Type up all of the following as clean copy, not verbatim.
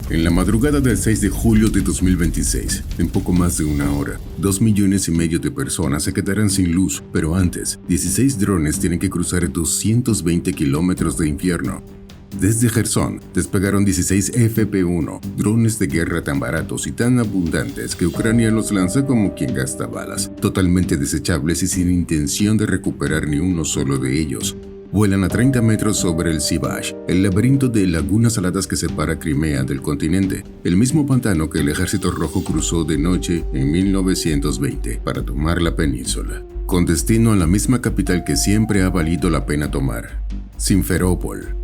En la madrugada del 6 de julio de 2026, en poco más de una hora, 2,5 millones de personas se quedarán sin luz, pero antes, 16 drones tienen que cruzar 220 kilómetros de infierno. Desde Jersón despegaron 16 FP-1, drones de guerra tan baratos y tan abundantes que Ucrania los lanza como quien gasta balas, totalmente desechables y sin intención de recuperar ni uno solo de ellos. Vuelan a 30 metros sobre el Sivash, el laberinto de lagunas saladas que separa Crimea del continente, el mismo pantano que el Ejército Rojo cruzó de noche en 1920 para tomar la península, con destino a la misma capital que siempre ha valido la pena tomar, Simferópol.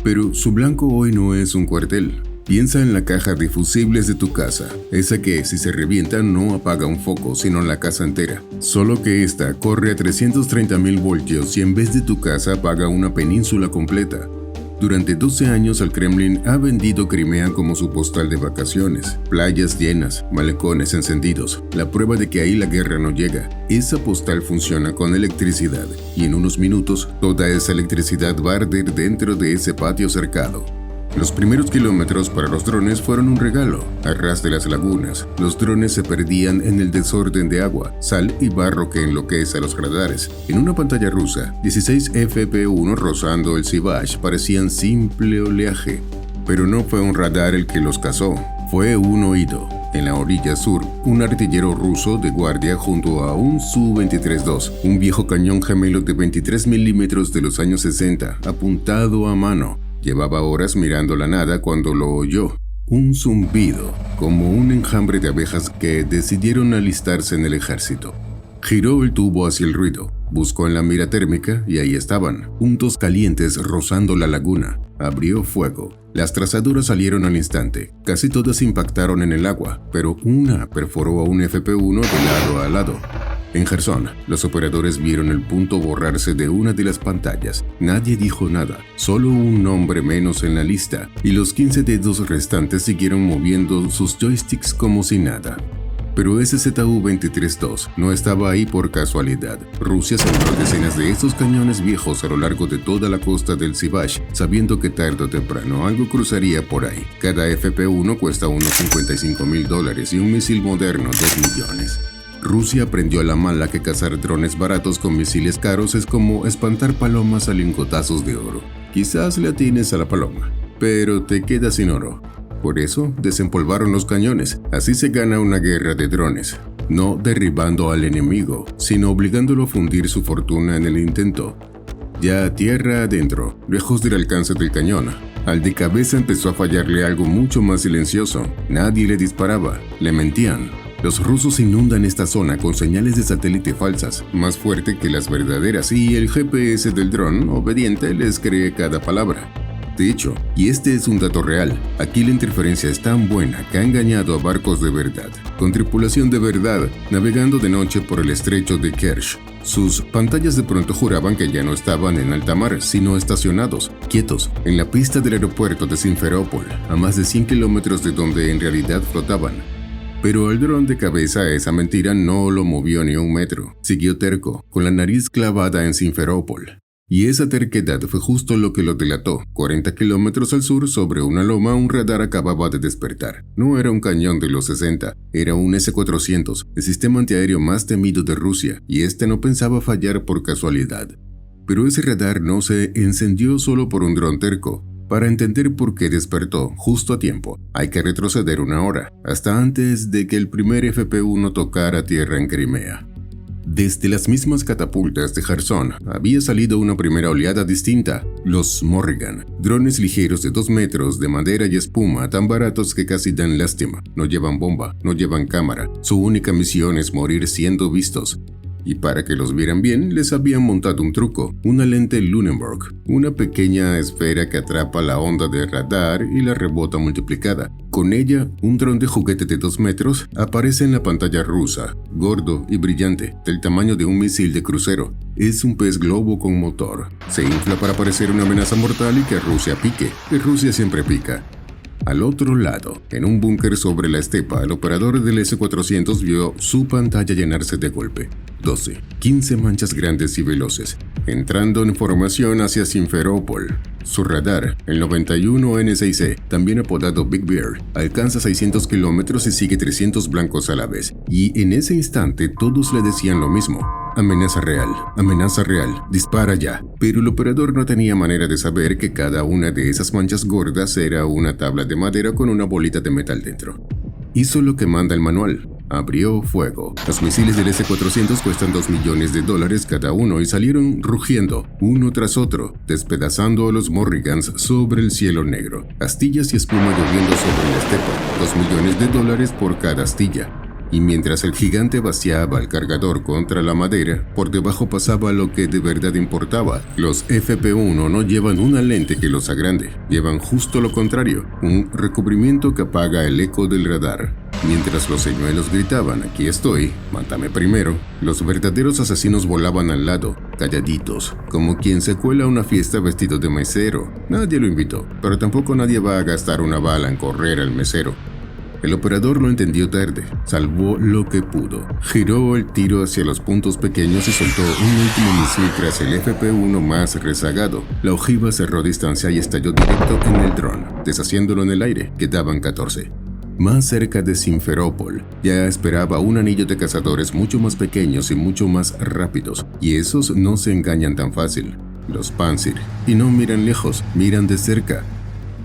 Pero su blanco hoy no es un cuartel. Piensa en la caja de fusibles de tu casa, esa que si se revienta no apaga un foco, sino la casa entera. Solo que esta corre a 330,000 voltios y en vez de tu casa apaga una península completa. Durante 12 años el Kremlin ha vendido Crimea como su postal de vacaciones, playas llenas, malecones encendidos, la prueba de que ahí la guerra no llega. Esa postal funciona con electricidad y en unos minutos toda esa electricidad va a arder dentro de ese patio cercado. Los primeros kilómetros para los drones fueron un regalo. A ras de las lagunas, los drones se perdían en el desorden de agua, sal y barro que enloquece a los radares. En una pantalla rusa, 16 FP-1 rozando el Sivash parecían simple oleaje. Pero no fue un radar el que los cazó, fue un oído. En la orilla sur, un artillero ruso de guardia junto a un Su-23-2, un viejo cañón gemelo de 23 milímetros de los años 60, apuntado a mano. Llevaba horas mirando la nada cuando lo oyó. Un zumbido, como un enjambre de abejas que decidieron alistarse en el ejército. Giró el tubo hacia el ruido, buscó en la mira térmica y ahí estaban, puntos calientes rozando la laguna. Abrió fuego. Las trazaduras salieron al instante. Casi todas impactaron en el agua, pero una perforó a un FP-1 de lado a lado. En Jersón, los operadores vieron el punto borrarse de una de las pantallas. Nadie dijo nada, solo un nombre menos en la lista, y los 15 dedos restantes siguieron moviendo sus joysticks como si nada. Pero ese ZU-23-2 no estaba ahí por casualidad. Rusia sembró decenas de estos cañones viejos a lo largo de toda la costa del Sivash, sabiendo que tarde o temprano algo cruzaría por ahí. Cada FP-1 cuesta unos $55,000 y un misil moderno 2 millones. Rusia aprendió a la mala que cazar drones baratos con misiles caros es como espantar palomas a lingotazos de oro. Quizás le atines a la paloma, pero te quedas sin oro. Por eso desempolvaron los cañones. Así se gana una guerra de drones. No derribando al enemigo, sino obligándolo a fundir su fortuna en el intento. Ya tierra adentro, lejos del alcance del cañón, al de cabeza empezó a fallarle algo mucho más silencioso. Nadie le disparaba, le mentían. Los rusos inundan esta zona con señales de satélite falsas, más fuerte que las verdaderas, y el GPS del dron, obediente, les cree cada palabra. De hecho, y este es un dato real, aquí la interferencia es tan buena que ha engañado a barcos de verdad, con tripulación de verdad, navegando de noche por el estrecho de Kerch. Sus pantallas de pronto juraban que ya no estaban en alta mar, sino estacionados, quietos, en la pista del aeropuerto de Simferópol, a más de 100 kilómetros de donde en realidad flotaban. Pero el dron de cabeza a esa mentira no lo movió ni un metro. Siguió terco, con la nariz clavada en Simferópol. Y esa terquedad fue justo lo que lo delató. 40 kilómetros al sur, sobre una loma, un radar acababa de despertar. No era un cañón de los 60, era un S-400, el sistema antiaéreo más temido de Rusia, y este no pensaba fallar por casualidad. Pero ese radar no se encendió solo por un dron terco. Para entender por qué despertó justo a tiempo, hay que retroceder una hora, hasta antes de que el primer FP-1 tocara tierra en Crimea. Desde las mismas catapultas de Jersón había salido una primera oleada distinta, los Morrigan, drones ligeros de 2 metros de madera y espuma tan baratos que casi dan lástima. No llevan bomba, no llevan cámara, su única misión es morir siendo vistos. Y para que los vieran bien, les habían montado un truco, una lente Lunenburg, una pequeña esfera que atrapa la onda de radar y la rebota multiplicada. Con ella, un dron de juguete de 2 metros aparece en la pantalla rusa, gordo y brillante, del tamaño de un misil de crucero. Es un pez globo con motor. Se infla para parecer una amenaza mortal y que Rusia pique, que Rusia siempre pica. Al otro lado, en un búnker sobre la estepa, el operador del S-400 vio su pantalla llenarse de golpe. 12, 15 manchas grandes y veloces, entrando en formación hacia Simferópol. Su radar, el 91 N6C, también apodado Big Bear, alcanza 600 kilómetros y sigue 300 blancos a la vez. Y en ese instante todos le decían lo mismo. Amenaza real, dispara ya. Pero el operador no tenía manera de saber que cada una de esas manchas gordas era una tabla de madera con una bolita de metal dentro. Hizo lo que manda el manual. Abrió fuego. Los misiles del S-400 cuestan $2 millones cada uno y salieron rugiendo, uno tras otro, despedazando a los Morrigans sobre el cielo negro. Astillas y espuma lloviendo sobre la estepa, $2 millones por cada astilla. Y mientras el gigante vaciaba el cargador contra la madera, por debajo pasaba lo que de verdad importaba. Los FP-1 no llevan una lente que los agrande, llevan justo lo contrario, un recubrimiento que apaga el eco del radar. Mientras los señuelos gritaban, aquí estoy, mátame primero, los verdaderos asesinos volaban al lado, calladitos, como quien se cuela a una fiesta vestido de mesero. Nadie lo invitó, pero tampoco nadie va a gastar una bala en correr al mesero. El operador lo entendió tarde, salvó lo que pudo. Giró el tiro hacia los puntos pequeños y soltó un último misil tras el FP-1 más rezagado. La ojiva cerró distancia y estalló directo en el dron, deshaciéndolo en el aire. Quedaban 14. Más cerca de Simferópol, ya esperaba un anillo de cazadores mucho más pequeños y mucho más rápidos, y esos no se engañan tan fácil. Los Panzir. Y no miran lejos, miran de cerca.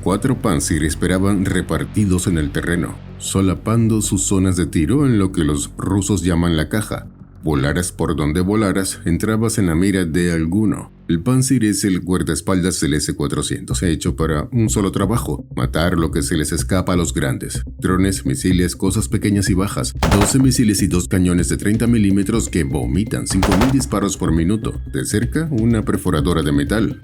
4 Panzir esperaban repartidos en el terreno, solapando sus zonas de tiro en lo que los rusos llaman la caja. Volaras por donde volaras, entrabas en la mira de alguno. El Panzir es el guardaespaldas del S-400, hecho para un solo trabajo, matar lo que se les escapa a los grandes. Drones, misiles, cosas pequeñas y bajas, 12 misiles y 2 cañones de 30 milímetros que vomitan 5.000 disparos por minuto. De cerca, una perforadora de metal.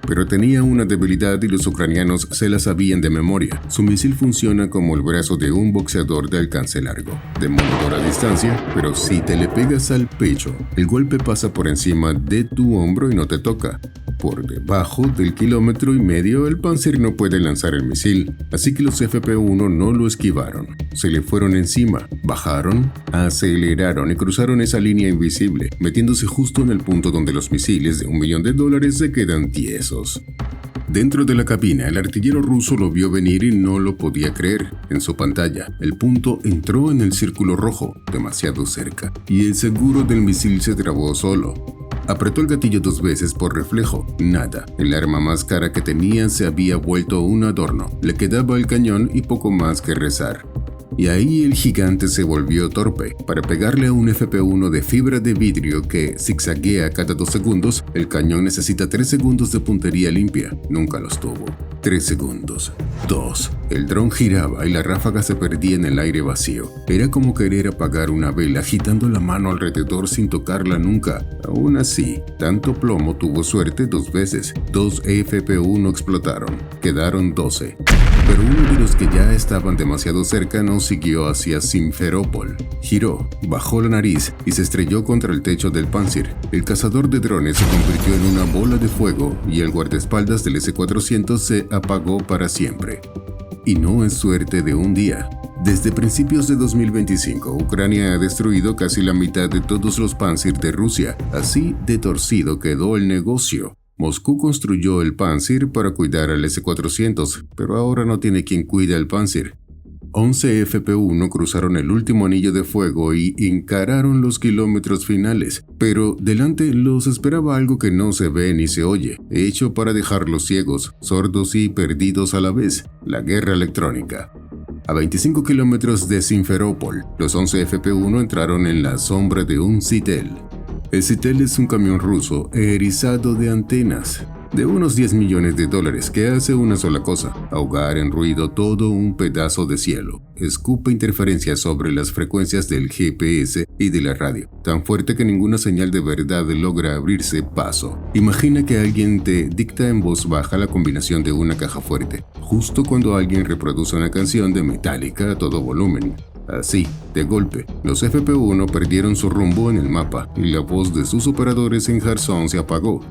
Pero tenía una debilidad y los ucranianos se la sabían de memoria. Su misil funciona como el brazo de un boxeador de alcance largo, demoledor a distancia, pero si te le pegas al pecho, el golpe pasa por encima de tu hombro y no te toca. Por debajo del 1,5 kilómetros, el Panzir no puede lanzar el misil, así que los FP-1 no lo esquivaron. Se le fueron encima, bajaron, aceleraron y cruzaron esa línea invisible, metiéndose justo en el punto donde los misiles de $1 millón se quedan tiesos. Dentro de la cabina, el artillero ruso lo vio venir y no lo podía creer. En su pantalla, el punto entró en el círculo rojo, demasiado cerca, y el seguro del misil se trabó solo. Apretó el gatillo 2 veces por reflejo. Nada. El arma más cara que tenía se había vuelto un adorno. Le quedaba el cañón y poco más que rezar. Y ahí el gigante se volvió torpe. Para pegarle a un FP-1 de fibra de vidrio que zigzaguea cada 2 segundos, el cañón necesita 3 segundos de puntería limpia. Nunca los tuvo. 3 segundos. 2. El dron giraba y la ráfaga se perdía en el aire vacío. Era como querer apagar una vela agitando la mano alrededor sin tocarla nunca. Aún así, tanto plomo tuvo suerte 2 veces. 2 FP-1 explotaron. Quedaron 12. Pero uno de los que ya estaban demasiado cerca no siguió hacia Simferópol. Giró, bajó la nariz y se estrelló contra el techo del Panzir. El cazador de drones se convirtió en una bola de fuego y el guardaespaldas del S-400 se apagó para siempre. Y no es suerte de un día. Desde principios de 2025, Ucrania ha destruido casi la mitad de todos los Panzir de Rusia. Así de torcido quedó el negocio. Moscú construyó el Panzir para cuidar al S-400, pero ahora no tiene quien cuide al Panzir. 11 FP-1 cruzaron el último anillo de fuego y encararon los kilómetros finales, pero delante los esperaba algo que no se ve ni se oye, hecho para dejarlos ciegos, sordos y perdidos a la vez: la guerra electrónica. A 25 kilómetros de Simferópol, los 11 FP-1 entraron en la sombra de un Zytel. El Zytel es un camión ruso erizado de antenas, de unos $10 millones, que hace una sola cosa: ahogar en ruido todo un pedazo de cielo. Escupe interferencias sobre las frecuencias del GPS y de la radio, tan fuerte que ninguna señal de verdad logra abrirse paso. Imagina que alguien te dicta en voz baja la combinación de una caja fuerte, justo cuando alguien reproduce una canción de Metallica a todo volumen. Así, de golpe, los FP-1 perdieron su rumbo en el mapa y la voz de sus operadores en Kherson se apagó.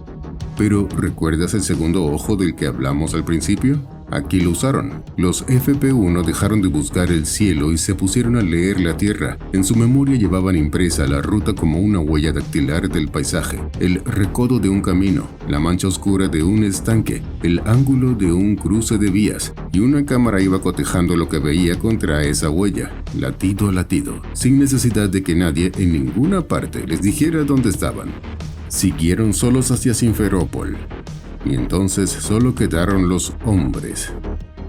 Pero, ¿recuerdas el segundo ojo del que hablamos al principio? Aquí lo usaron. Los FP-1 dejaron de buscar el cielo y se pusieron a leer la tierra. En su memoria llevaban impresa la ruta como una huella dactilar del paisaje, el recodo de un camino, la mancha oscura de un estanque, el ángulo de un cruce de vías, y una cámara iba cotejando lo que veía contra esa huella, latido a latido, sin necesidad de que nadie en ninguna parte les dijera dónde estaban. Siguieron solos hacia Simferópol. Y entonces solo quedaron los hombres.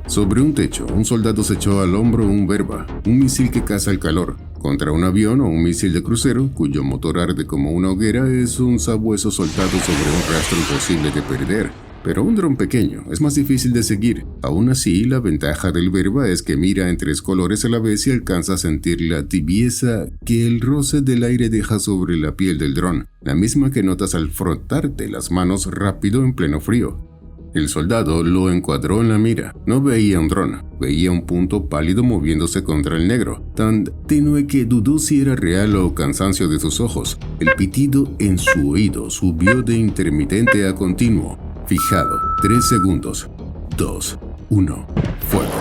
Sobre un techo, un soldado se echó al hombro un Verba, un misil que caza el calor, contra un avión o un misil de crucero, cuyo motor arde como una hoguera, es un sabueso soltado sobre un rastro imposible de perder. Pero un dron pequeño es más difícil de seguir. Aún así, la ventaja del Verba es que mira en 3 colores a la vez y alcanza a sentir la tibieza que el roce del aire deja sobre la piel del dron, la misma que notas al frotarte las manos rápido en pleno frío. El soldado lo encuadró en la mira. No veía un dron, veía un punto pálido moviéndose contra el negro, tan tenue que dudó si era real o cansancio de sus ojos. El pitido en su oído subió de intermitente a continuo. Fijado, 3 segundos, 2, 1, fuego.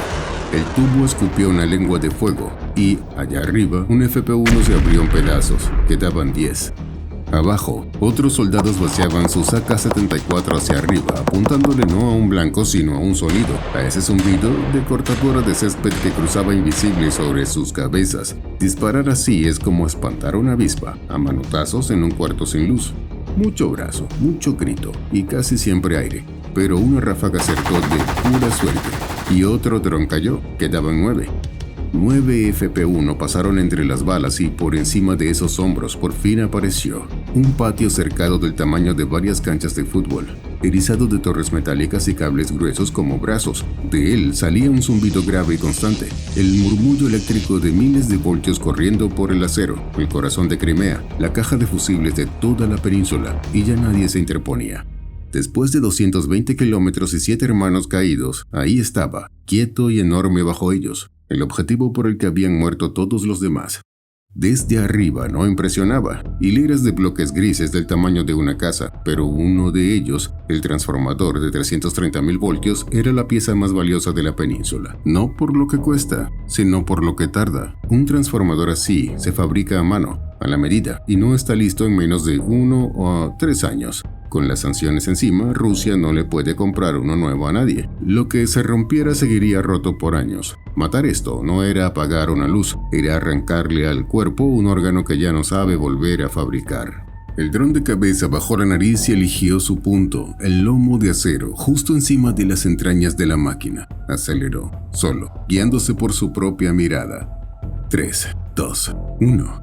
El tubo escupió una lengua de fuego y, allá arriba, un FP-1 se abrió en pedazos. Quedaban 10. Abajo, otros soldados vaciaban sus AK-74 hacia arriba, apuntándole no a un blanco sino a un sólido, a ese zumbido de cortadora de césped que cruzaba invisible sobre sus cabezas. Disparar así es como espantar a una avispa, a manotazos en un cuarto sin luz. Mucho brazo, mucho grito y casi siempre aire, pero una ráfaga acertó de pura suerte y otro dron cayó. Quedaban 9. 9 FP-1 pasaron entre las balas y por encima de esos hombros por fin apareció un patio cercado del tamaño de varias canchas de fútbol, erizado de torres metálicas y cables gruesos como brazos. De él salía un zumbido grave y constante, el murmullo eléctrico de miles de voltios corriendo por el acero, el corazón de Crimea, la caja de fusibles de toda la península, y ya nadie se interponía. Después de 220 kilómetros y 7 hermanos caídos, ahí estaba, quieto y enorme bajo ellos, el objetivo por el que habían muerto todos los demás. Desde arriba no impresionaba, hileras de bloques grises del tamaño de una casa, pero uno de ellos, el transformador de 330.000 voltios, era la pieza más valiosa de la península. No por lo que cuesta, sino por lo que tarda. Un transformador así se fabrica a mano, a la medida, y no está listo en menos de 1 o 3 años. Con las sanciones encima, Rusia no le puede comprar uno nuevo a nadie. Lo que se rompiera seguiría roto por años. Matar esto no era apagar una luz, era arrancarle al cuerpo un órgano que ya no sabe volver a fabricar. El dron de cabeza bajó la nariz y eligió su punto, el lomo de acero, justo encima de las entrañas de la máquina. Aceleró, solo, guiándose por su propia mirada. 3, 2, 1.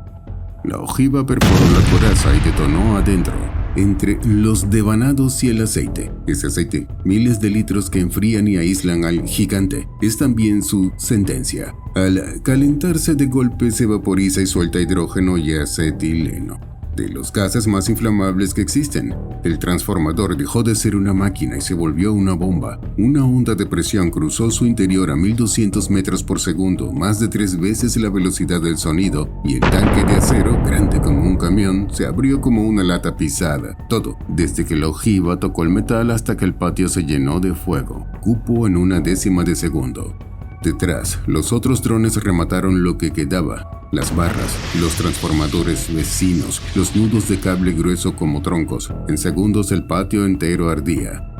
La ojiva perforó la coraza y detonó adentro, entre los devanados y el aceite. Ese aceite, miles de litros que enfrían y aíslan al gigante, es también su sentencia. Al calentarse de golpe se vaporiza y suelta hidrógeno y acetileno, de los gases más inflamables que existen. El transformador dejó de ser una máquina y se volvió una bomba. Una onda de presión cruzó su interior a 1200 metros por segundo, más de 3 veces la velocidad del sonido, y el tanque de acero, grande como un camión, se abrió como una lata pisada. Todo, desde que la ojiva tocó el metal hasta que el patio se llenó de fuego. Cupo en una décima de segundo. Detrás, los otros drones remataron lo que quedaba. Las barras, los transformadores vecinos, los nudos de cable grueso como troncos. En segundos el patio entero ardía.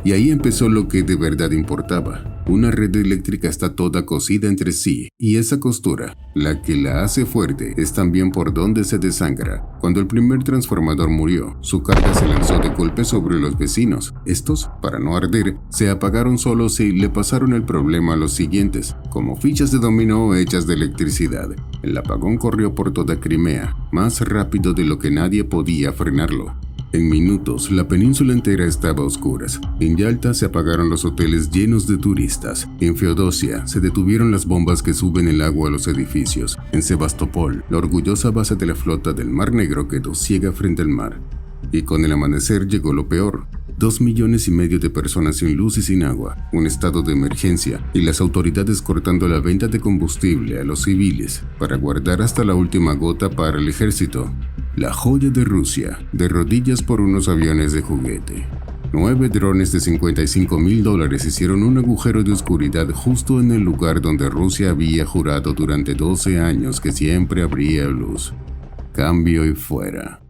Y ahí empezó lo que de verdad importaba. Una red eléctrica está toda cosida entre sí, y esa costura, la que la hace fuerte, es también por donde se desangra. Cuando el primer transformador murió, su carga se lanzó de golpe sobre los vecinos. Estos, para no arder, se apagaron solos y le pasaron el problema a los siguientes, como fichas de dominó hechas de electricidad. El apagón corrió por toda Crimea, más rápido de lo que nadie podía frenarlo. En minutos, la península entera estaba a oscuras. En Yalta se apagaron los hoteles llenos de turistas. En Feodosia se detuvieron las bombas que suben el agua a los edificios. En Sebastopol, la orgullosa base de la flota del Mar Negro quedó ciega frente al mar. Y con el amanecer llegó lo peor. 2,5 millones de personas sin luz y sin agua, un estado de emergencia y las autoridades cortando la venta de combustible a los civiles para guardar hasta la última gota para el ejército. La joya de Rusia, de rodillas por unos aviones de juguete. 9 drones de $55.000 hicieron un agujero de oscuridad justo en el lugar donde Rusia había jurado durante 12 años que siempre habría luz. Cambio y fuera.